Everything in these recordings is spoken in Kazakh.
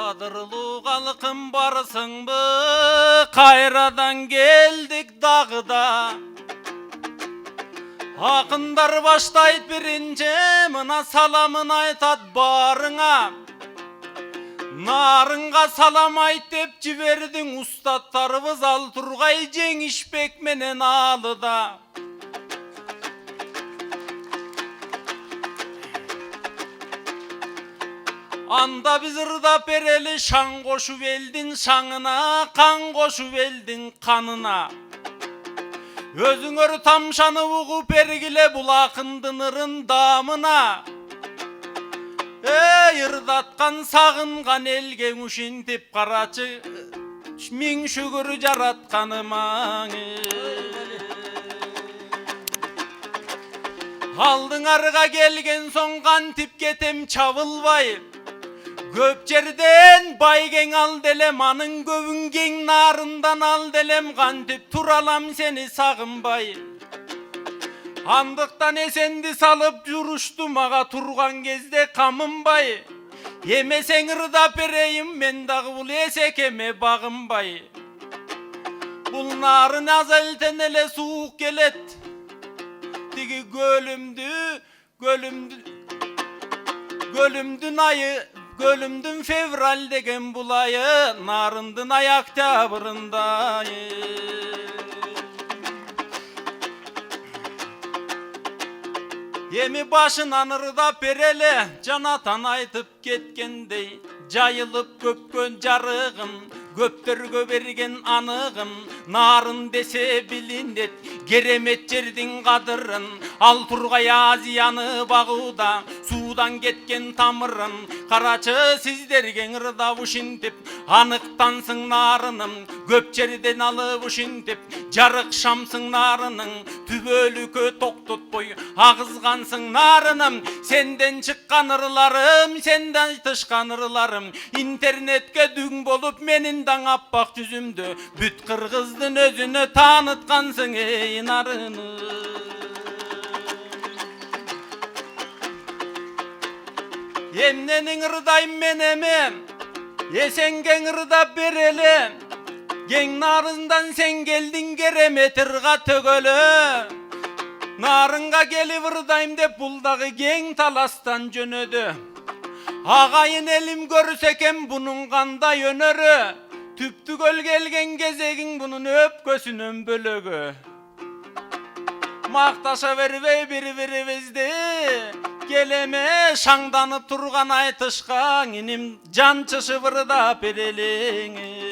Kadırlı halkım barısın mı? Kayradan geldik dağda. Akınдар başlayıp birinci mına salamın aytat barına. Narınga salam ayt dep ciberdin ustadlarımız Alturgay Cengişbek menen Alıda. Anda biz ırda bereli şan koşup eldin şanına, kan koşup eldin kanına. Özün ör tamşanı vuğup ergile bulakındın ırın damına. Ey ırdatkan sağıngan elge uşintip karaçı min şükür jaratkanıma. Aldın arga gelgen son kantip ketem çavılbay. Göpçerden baygen al delem anın gövüngen narından al delem kantip turalam seni sağınbay. Andıktan esendi salıp juruştum ağa turgan gezde kamınbay. Yemesen ırda pereyim men dağı bul esekeme bağınbay. Bul narın azelten ele soğuk gelet. Digi gölümdün ayı, gölümdün fevral degen bulayı, narındın ayakta bırındayı. Yemi başınan ırda perele, canatan aytıp ketkendey, jayılıp köpkön jarığın, göptörgö bergen anığın, narın dese bilindet, geremet jerdin kadırın, Alturgay Aziyanı bağıda, sudan ketken tamırın, karaçı sizdergen ırda uşintip, anıktansın narınım, göpçerden alıp uşintip, jarık şamsın narının, tübölükö toktutboy, ağızgansın narınım, senden çıkkan ırlarım, senden tışkan ırlarım, internetke düň bolup menin daň appak yüzümdü, büt kırgızdın özünü tanıtkansın ey narını. Emnenin ırdayım menemem, esengen ırda bereli, gen narından sen geldin geremet ırga tögölü. Narınga gelip ırdayım dep buldağı gen talastan jönödü. Ağayın elim görsekem bunun kanda yönörü, tüptü göl gelgen gezegin bunun öpkösünün bölögü. Maktaşa vervey bir-biribizdi, geleme şangdanıp turgan aytışkan inim can çışı bereliğini.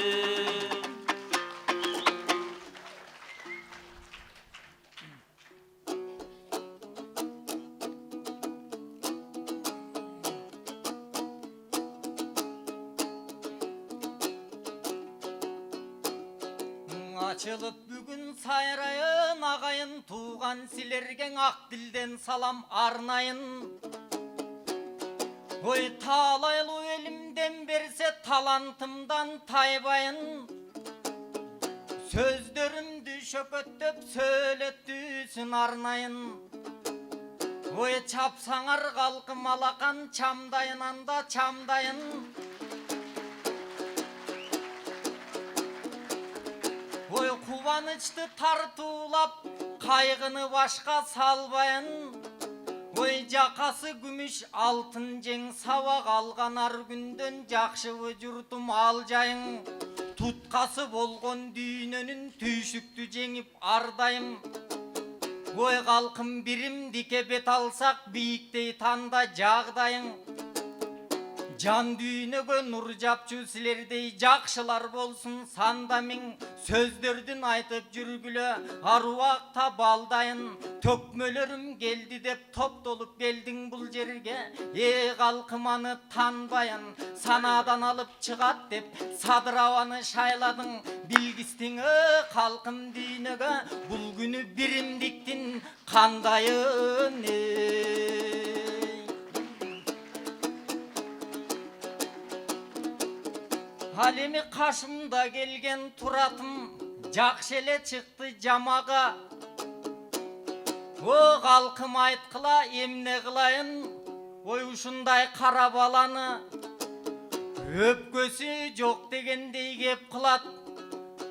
Açılıp bugün sayrayın ağayın tuğan silergen ak dilden salam arnayın. Oy talaylı elimden berse talantımdan taybayın. Sözlerimdi şököttep söylettüsün arnayın. Oy çapsaңар kalkım alakan çamdayın anda çamdayın. Oy kuvanычты tartulap kaygını başka salbayın. Oy jakası gümüş altın jeng sabak algan ar günden jakşı jurtum aljayın. Tutkası bolgon düynönün tүйшүктү jеңip ardayım. Oy kalkım birim dike bet alsak biyiktey tanda jagdayın. Can düğünögö nur japçu silerdey jakşılar bolsun sanda min. Sözdördün aytıp жүрgülö aruakta baldayın. Tökmölörüm geldi dep top dolup geldin bul jerge. Kalkımanı tanbayın, sanadan alıp çıgat dep sadıravanı şayladın. Bilgistin kalkım düğünögö bul günü birim diktin kandayın. Halimi kaşımda gelgen turatım, jakşı ele çıktı jamaga. O kalkım aytkıla emne kılayın, oy uşunday kara balany. Öpkөсү жок дегендей кеп кылат.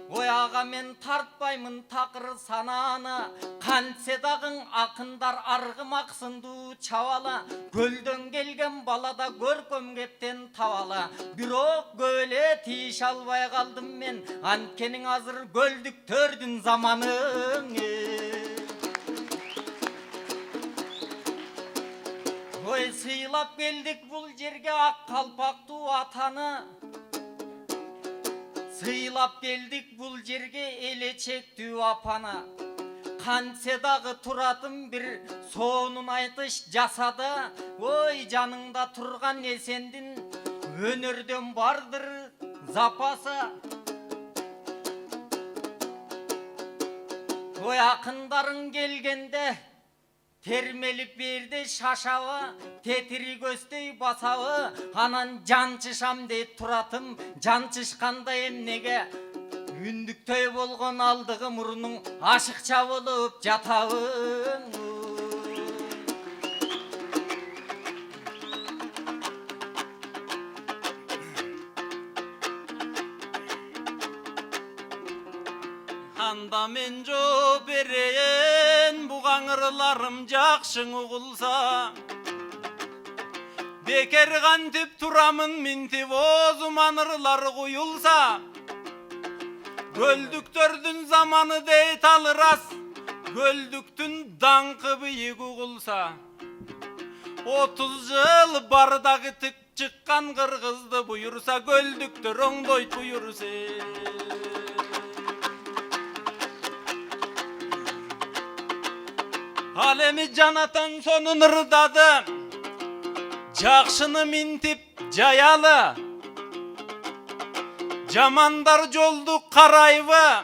Ой аға мен тартпаймын тақыр сананы, қантсе дағың ақындар арғымақсынду чавала, көлден келген балада көркөм кептен тавала. Бирок көле тийише албай калдым мен, анткенин азыр көлдүктөрдүн заманың. Ой сыйлап келдик бул жерге ак калпактуу атаны, сыйлап келдик бул жерге элечектүү апаны. Кантсе дагы туратым бир соонун айтыш жасада, ой жаныңда турган эсендин өнөрдөн бардыр запасы. Ой акындарың келгенде термелип берди шашабы, тетири көздөй басабы, анан жанчышам дейт туратым, жанчышканда эмнеге үндүктөй болгон алдыгы мурунуң ашыкча болуп жатабын. Анда мен жооп берейин, буга ыңырларым жакшың угулса. Бекер кантип турамын минтип оозума ыңырлар куюлса. Көлдүктөрдүн заманы дейт ал рас, көлдүктүн даңкы бийик угулса. 30 жыл бардагы тик чыккан кыргызды буйурса, көлдүктөр оңдойт буйурса. Ал эми жанатан сонун ырдады, жакшыны минтип жаялы, жамандар жолду карайбы,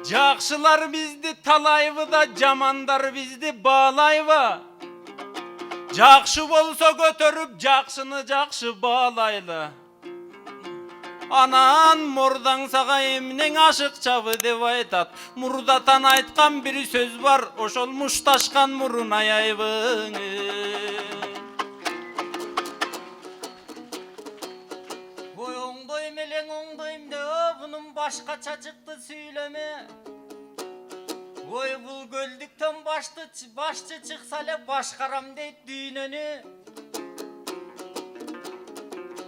жакшылар бизди талайбы да, жамандар бизди баалайбы. Жакшы болсо көтөрүп, жакшыны жакшы баалайлы. Анан мурдаң сага эмнең ашыкчабы деп айтат. Мурдатан айткан бир сөз бар, ошол мушташкан мурун аябың. Ой оңдойм элең оңдойм де, бунун башкача чыкты сүйлөмө. Ой бул көлдүктөн башчы чыкса эле башкарам дейт дүйнөнү.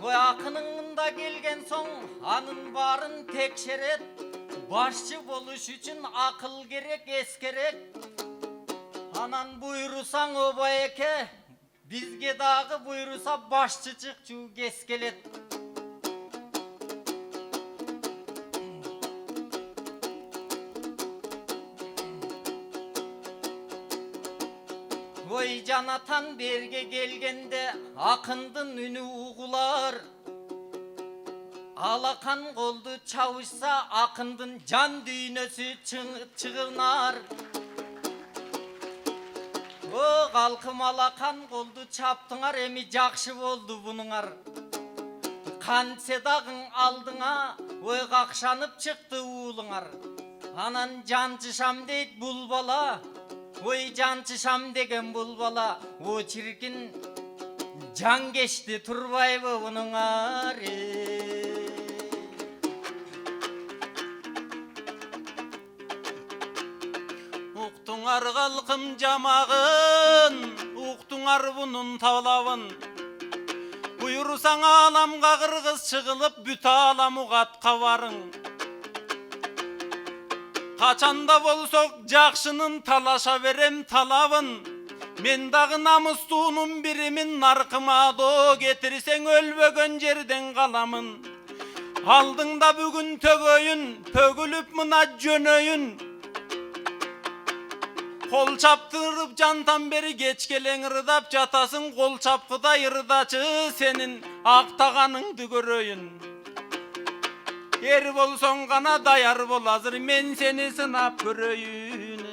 Ой акыныңда келген соң анын барын текшерет. Башчы болуш үчүн акыл керек, эс керек. Анан буйрусаң обайеке, бизге дагы буйруса башчы чыкчу кес келет. Ой жанатан берге келгенде акындын үнү угулар. Алакан колду чабышса акындын жан дүйнөсү чыгынар. О калкым алакан колду чаптыңар, эми жакшы болду бунуңар. Кантсе дагың алдыңа, ой какшанып чыкты уулуңар. Анан жанчышам дейт бул бала, ой жанчышам деген бул бала, о чиркин жан кечти турбайбы бунуңар. Уктуңар калкым жамагын, уктуңар бунун талабын. Буйрусаң аламга кыргыз чыгылып, бүт алам угатка барың. Качанда болсок жакшынын талаша берем талабын. Мен дагы намустуунун биримин, наркыма доо кетирсең өлбөгөн жерден каламын. Алдыңда бүгүн төгөйүн, төгүлүп мына жөнөйүн. Кол чаптырып жантан бери кеч келең ырдап жатасың, кол чапкыдай ырдачы сенин актаганыңды көрөйүн. Ер болсоң гана даяр бол, азыр мен сени сынап көрөйүн.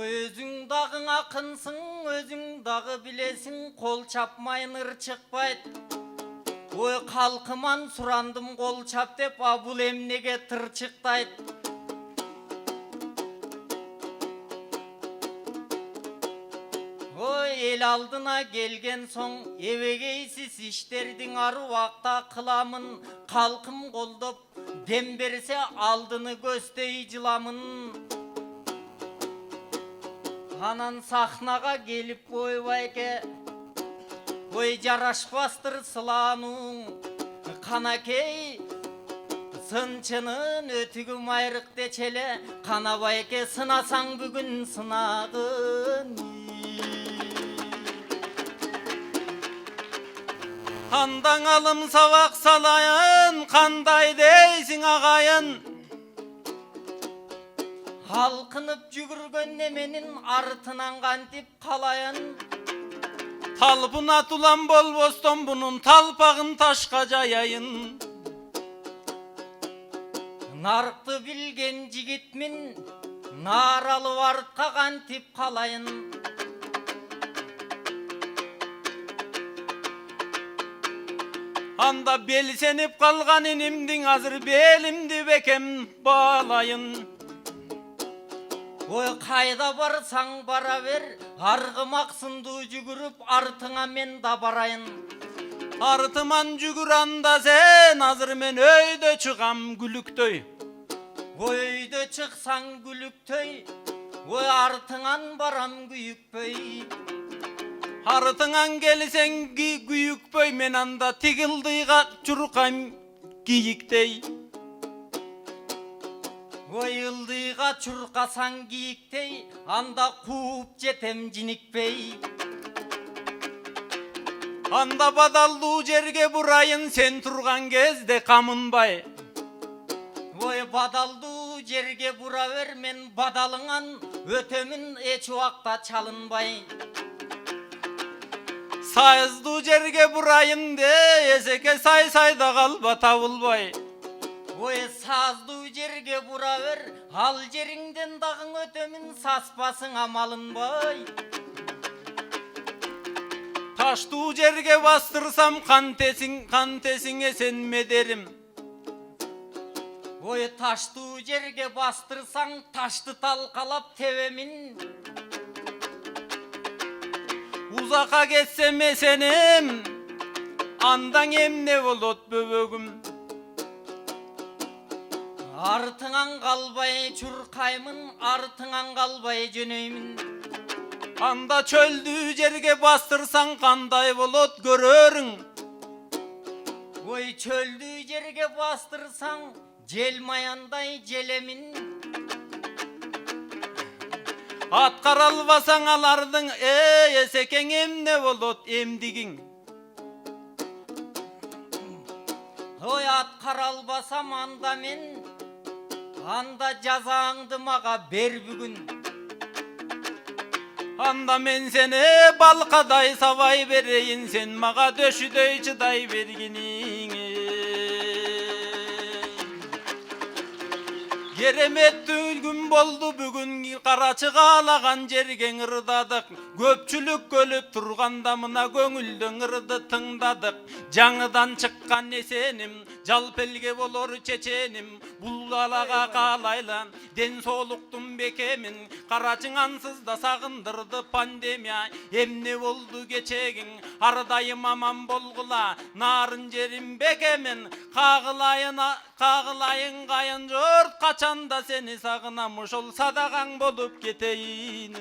Өзүң дагы акынсың, өзүң дагы билесиң, кол чапмайын ыр чыкпайт. Ой калкыман сурандым кол чап деп, а бул эмнеге тыр чыктайт. el алдына келген соң ебегейсіз іштердің аруақта қыламын, қалқым қолдап дем берсе алдыны көстей жыламын. Анан сахнаға келіп ойбайке, ой жарашпастыр сылануң, қанакей сынчынын өтігі майрық дечеле, қанабайке сынасаң бүгін сынағын. Қандан алым сабақ салайын, қандай дейсің ағайын? Алқынып жүгірген неменің артынан қантип қалайын. Талпына тулан болбостон бұның талпағын ташқа жаяйын. Нарықты білген жігітмін, наралы артқа қантип қалайын. Анда белсеніп қалған енімдің азыр белімді бекем балайын. Ой қайда барсаң бара бер, арғымақсынды жүгіріп артыңа мен да барайын. Артыман жүгір анда сен, азыр мен өйді чығам гүлікtöй. Өйді чықсаң гүлікtöй, ой артыңан барам күйікпөй. Артыңан келсең күйікпөй, мен анда тигілдіға чұрқам киіктей. Ой ылдыға чұрқасаң киіктей, анда қуып жетем жинікпей. Анда бадалду жерге бұрайын, сен тұрған кезде қамынбай. Ой бадалду жерге бұра бер, мен бадалыңан өтемін еш уақта чалынбай. Сайызду жерге бұрайын де, есеке сай-сайда қалба табылбай. Ой сазду жерге бұра бер, ал жеріңден дағың өтемін саспасың амалынбай. Ташту жерге бастырсам қантесіңе сен медерім. Ой ташту жерге бастырсаң ташты талқалап тебемін. Узаққа кетсем сенім, андан емне болот бөбөгім. Артыңан қалбай чұрқаймын, артыңан қалбай жөнөймін. Анда чөлдү жерге бастырсаң қандай болот көрөрүң. Ой чөлдү жерге бастырсаң желмаяңдай желемін. Атқара албасаң алардың, есекең эмне болот эмдигиң. Ой атқара албасам анда мен, анда жазаңды маға бер бүгін. Анда мен сені балқадай сабай берейін, сен маға дөшүдөй чыдай бергенің. Кереметтүү күн болду бүгүн, карачыга алаган жерген ырдадык. Көпчүлүк көлүп турганда мына көңүлдөн ырды тыңдадык. Жаңыдан чыккан эсеним, жалпелге болор чеченим. Бул алага каалайлан, ден соолуктун бекемин. Карачың ансыз да сагындырды пандемия. Эмне болду кечегиң, ардайым аман болгула. Нарын жерим бекемин, кагылайын кайын жорт. Качанда сени сагынам, ошол садаган болуп кетейин.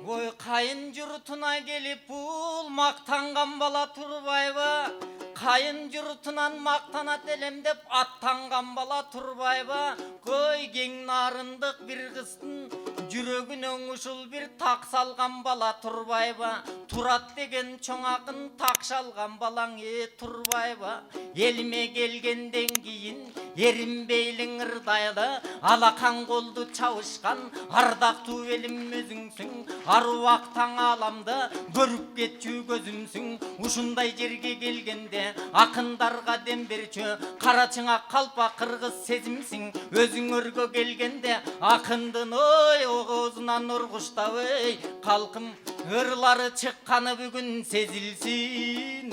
Ой кайын журтуна келип бул мактанган бала турбайбы? Кайын журтунан мактанат элем деп аттанган бала турбайбы? Көй кең нарындык бир кыздын жүрөгүнө ушул бир так салган бала турбайбы? Турат деген чоң акын так шалган балаң турбайбы? Элиме келгенден кийин эринбейлиң ырдайлы, алакан колду чабышкан ардактуу элим өзүңсүң. Аруактан аламды көрүп кетчү көзүмсүң. Ушундай жерге келгенде акындарга дем берчү, карачыңа калпак кыргыз сезимсиң. Өзүң өргө келгенде акындын ой оозунан ургуштап эй, калкым ырлары чыкканы бүгүн сезилсин.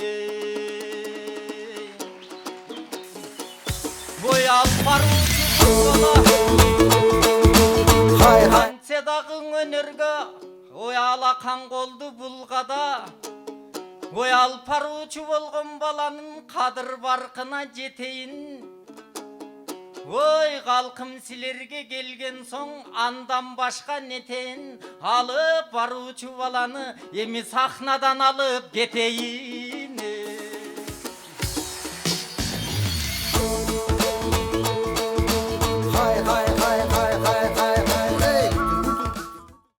ой алпаручу бала қанша дағың өнерге ой алақан қолды бұлғада ой алпаручу болған баланың қадыр барқына жетейін ой қалқым сілерге келген соң андан башқа нетейін алып баручу баланы еми сахнадан алып кетейін